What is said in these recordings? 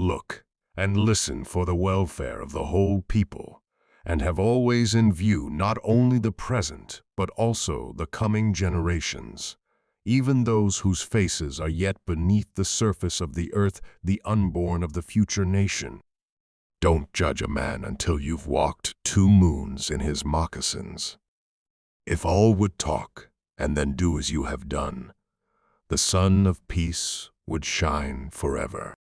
look, and listen for the welfare of the whole people, and have always in view not only the present, but also the coming generations, even those whose faces are yet beneath the surface of the earth, the unborn of the future nation. Don't judge a man until you've walked 2 moons in his moccasins. If all would talk, and then do as you have done, the sun of peace would shine forever.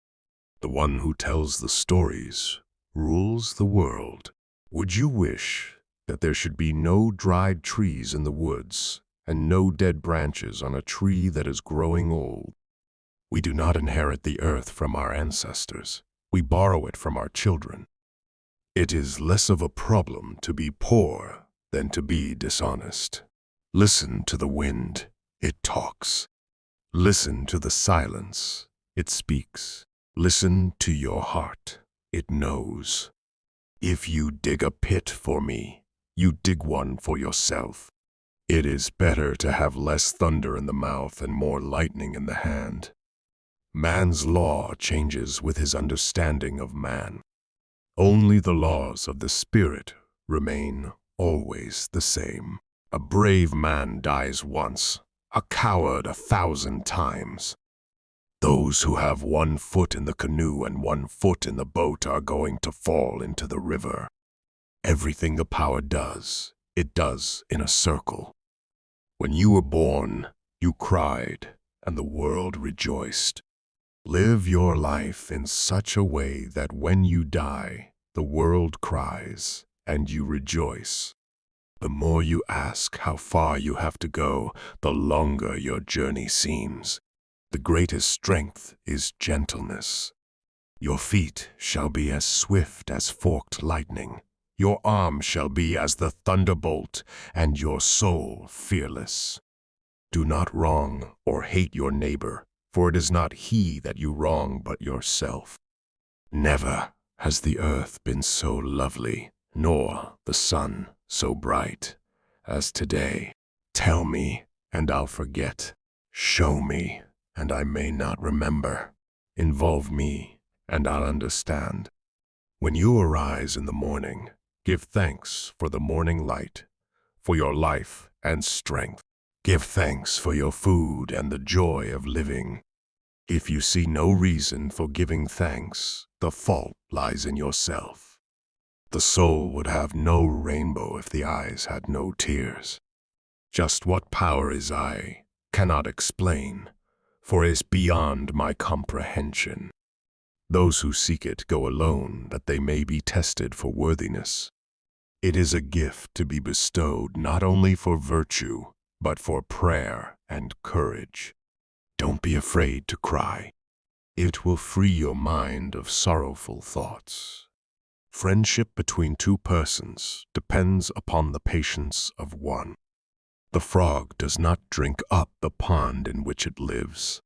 The one who tells the stories rules the world. Would you wish that there should be no dried trees in the woods and no dead branches on a tree that is growing old? We do not inherit the earth from our ancestors. We borrow it from our children. It is less of a problem to be poor than to be dishonest. Listen to the wind, it talks. Listen to the silence, it speaks. Listen to your heart, it knows. If you dig a pit for me, you dig one for yourself. It is better to have less thunder in the mouth and more lightning in the hand. Man's law changes with his understanding of man. Only the laws of the spirit remain always the same. A brave man dies once, a coward 1,000 times. Those who have 1 foot in the canoe and 1 foot in the boat are going to fall into the river. Everything the power does, it does in a circle. When you were born, you cried, and the world rejoiced. Live your life in such a way that when you die, the world cries, and you rejoice. The more you ask how far you have to go, the longer your journey seems. The greatest strength is gentleness. Your feet shall be as swift as forked lightning. Your arm shall be as the thunderbolt, and your soul fearless. Do not wrong or hate your neighbor, for it is not he that you wrong but yourself. Never has the earth been so lovely, nor the sun so bright as today. Tell me, and I'll forget. Show me, and I may not remember. Involve me, and I'll understand. When you arise in the morning, give thanks for the morning light, for your life and strength. Give thanks for your food and the joy of living. If you see no reason for giving thanks, the fault lies in yourself. The soul would have no rainbow if the eyes had no tears. Just what power is I cannot explain, for it is beyond my comprehension. Those who seek it go alone that they may be tested for worthiness. It is a gift to be bestowed not only for virtue, but for prayer and courage. Don't be afraid to cry. It will free your mind of sorrowful thoughts. Friendship between 2 persons depends upon the patience of one. The frog does not drink up the pond in which it lives.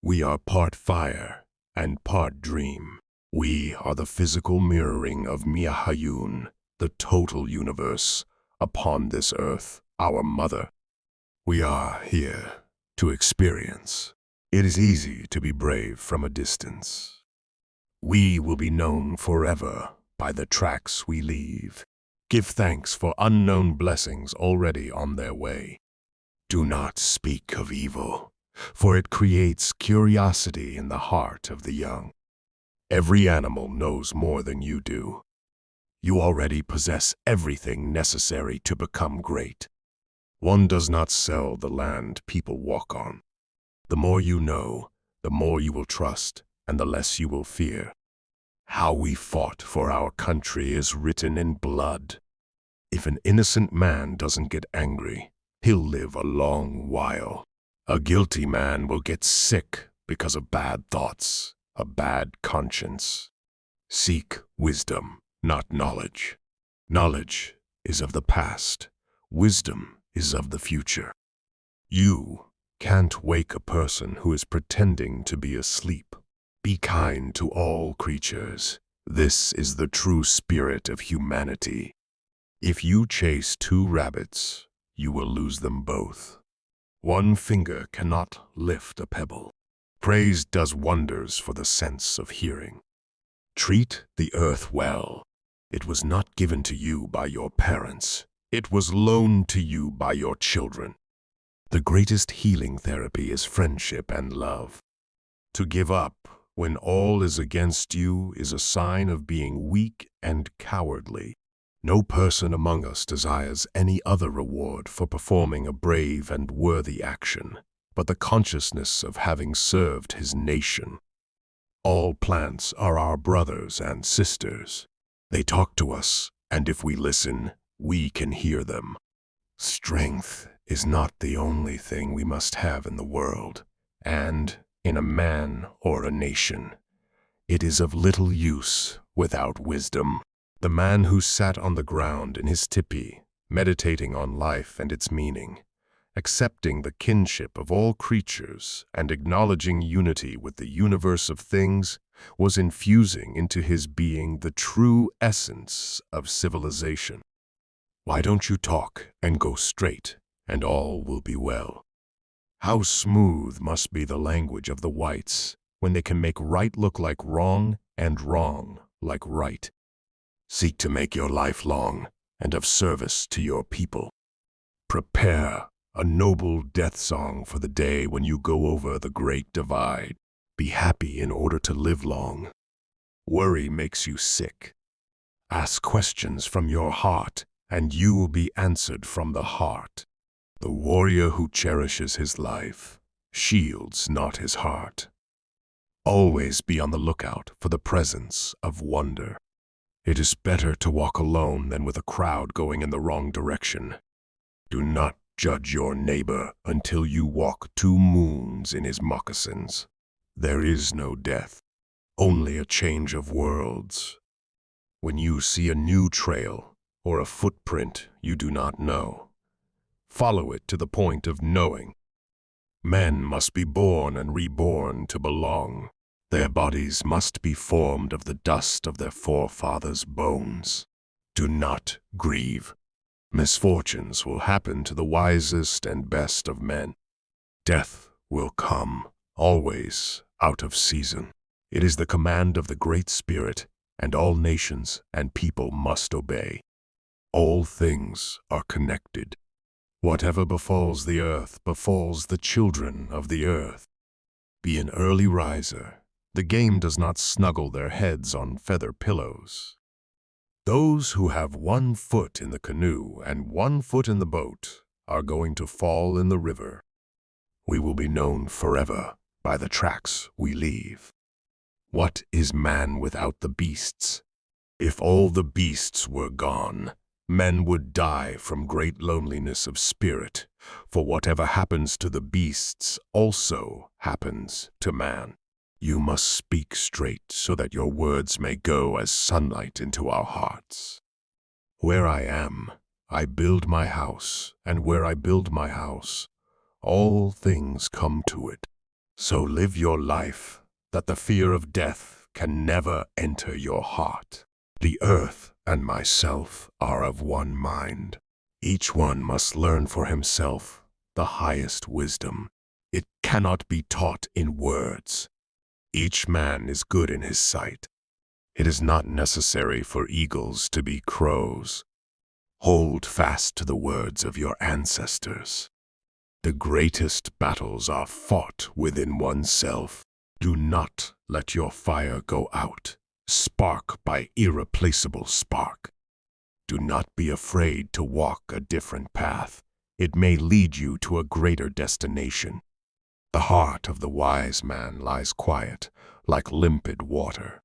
We are part fire and part dream. We are the physical mirroring of Miahayun, the total universe, upon this earth, our mother. We are here to experience. It is easy to be brave from a distance. We will be known forever by the tracks we leave. Give thanks for unknown blessings already on their way. Do not speak of evil, for it creates curiosity in the heart of the young. Every animal knows more than you do. You already possess everything necessary to become great. One does not sell the land people walk on. The more you know, the more you will trust, and the less you will fear. How we fought for our country is written in blood. If an innocent man doesn't get angry, he'll live a long while. A guilty man will get sick because of bad thoughts, a bad conscience. Seek wisdom, not knowledge. Knowledge is of the past. Wisdom is of the future. You can't wake a person who is pretending to be asleep. Be kind to all creatures. This is the true spirit of humanity. If you chase 2 rabbits, you will lose them both. One finger cannot lift a pebble. Praise does wonders for the sense of hearing. Treat the earth well. It was not given to you by your parents. It was loaned to you by your children. The greatest healing therapy is friendship and love. To give up when all is against you is a sign of being weak and cowardly. No person among us desires any other reward for performing a brave and worthy action, but the consciousness of having served his nation. All plants are our brothers and sisters. They talk to us, and if we listen, we can hear them. Strength is not the only thing we must have in the world, and in a man or a nation. It is of little use without wisdom. The man who sat on the ground in his tipi, meditating on life and its meaning, accepting the kinship of all creatures and acknowledging unity with the universe of things, was infusing into his being the true essence of civilization. Why don't you talk and go straight, and all will be well? How smooth must be the language of the whites when they can make right look like wrong and wrong like right. Seek to make your life long and of service to your people. Prepare a noble death song for the day when you go over the great divide. Be happy in order to live long. Worry makes you sick. Ask questions from your heart, and you will be answered from the heart. The warrior who cherishes his life shields not his heart. Always be on the lookout for the presence of wonder. It is better to walk alone than with a crowd going in the wrong direction. Do not judge your neighbor until you walk 2 moons in his moccasins. There is no death, only a change of worlds. When you see a new trail or a footprint you do not know, follow it to the point of knowing. Men must be born and reborn to belong. Their bodies must be formed of the dust of their forefathers' bones. Do not grieve. Misfortunes will happen to the wisest and best of men. Death will come, always out of season. It is the command of the Great Spirit, and all nations and people must obey. All things are connected. Whatever befalls the earth befalls the children of the earth. Be an early riser. The game does not snuggle their heads on feather pillows. Those who have 1 foot in the canoe and 1 foot in the boat are going to fall in the river. We will be known forever by the tracks we leave. What is man without the beasts? If all the beasts were gone, men would die from great loneliness of spirit, for whatever happens to the beasts also happens to man. You must speak straight so that your words may go as sunlight into our hearts. Where I am, I build my house, and where I build my house, all things come to it. So live your life, that the fear of death can never enter your heart. The earth and myself are of one mind. Each one must learn for himself the highest wisdom. It cannot be taught in words. Each man is good in his sight. It is not necessary for eagles to be crows. Hold fast to the words of your ancestors. The greatest battles are fought within oneself. Do not let your fire go out. Spark by irreplaceable spark. Do not be afraid to walk a different path. It may lead you to a greater destination. The heart of the wise man lies quiet, like limpid water.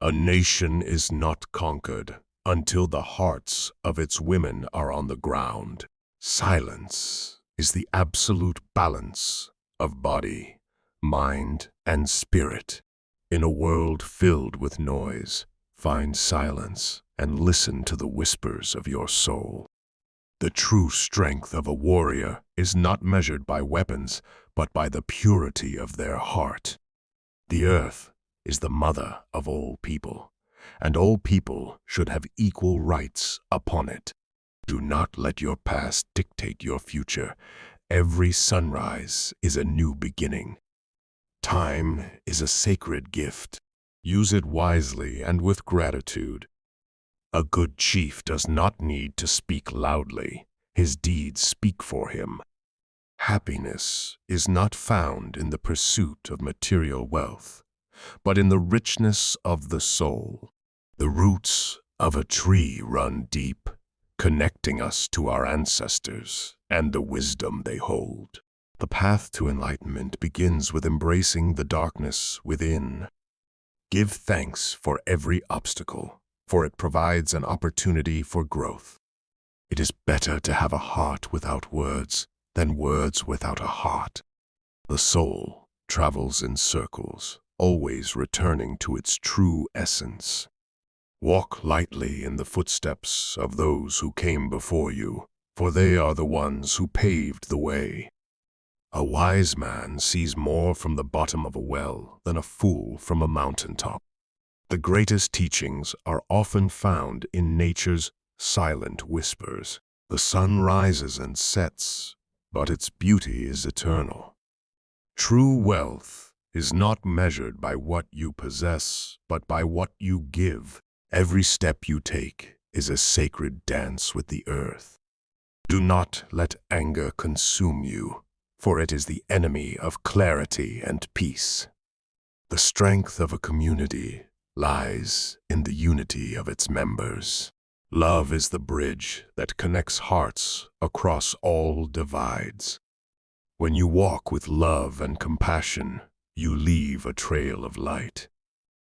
A nation is not conquered until the hearts of its women are on the ground. Silence is the absolute balance of body, mind, and spirit. In a world filled with noise, find silence and listen to the whispers of your soul. The true strength of a warrior is not measured by weapons, but by the purity of their heart. The earth is the mother of all people, and all people should have equal rights upon it. Do not let your past dictate your future. Every sunrise is a new beginning. Time is a sacred gift. Use it wisely and with gratitude. A good chief does not need to speak loudly. His deeds speak for him. Happiness is not found in the pursuit of material wealth, but in the richness of the soul. The roots of a tree run deep, connecting us to our ancestors and the wisdom they hold. The path to enlightenment begins with embracing the darkness within. Give thanks for every obstacle, for it provides an opportunity for growth. It is better to have a heart without words than words without a heart. The soul travels in circles, always returning to its true essence. Walk lightly in the footsteps of those who came before you, for they are the ones who paved the way. A wise man sees more from the bottom of a well than a fool from a mountaintop. The greatest teachings are often found in nature's silent whispers. The sun rises and sets, but its beauty is eternal. True wealth is not measured by what you possess, but by what you give. Every step you take is a sacred dance with the earth. Do not let anger consume you, for it is the enemy of clarity and peace. The strength of a community lies in the unity of its members. Love is the bridge that connects hearts across all divides. When you walk with love and compassion, you leave a trail of light.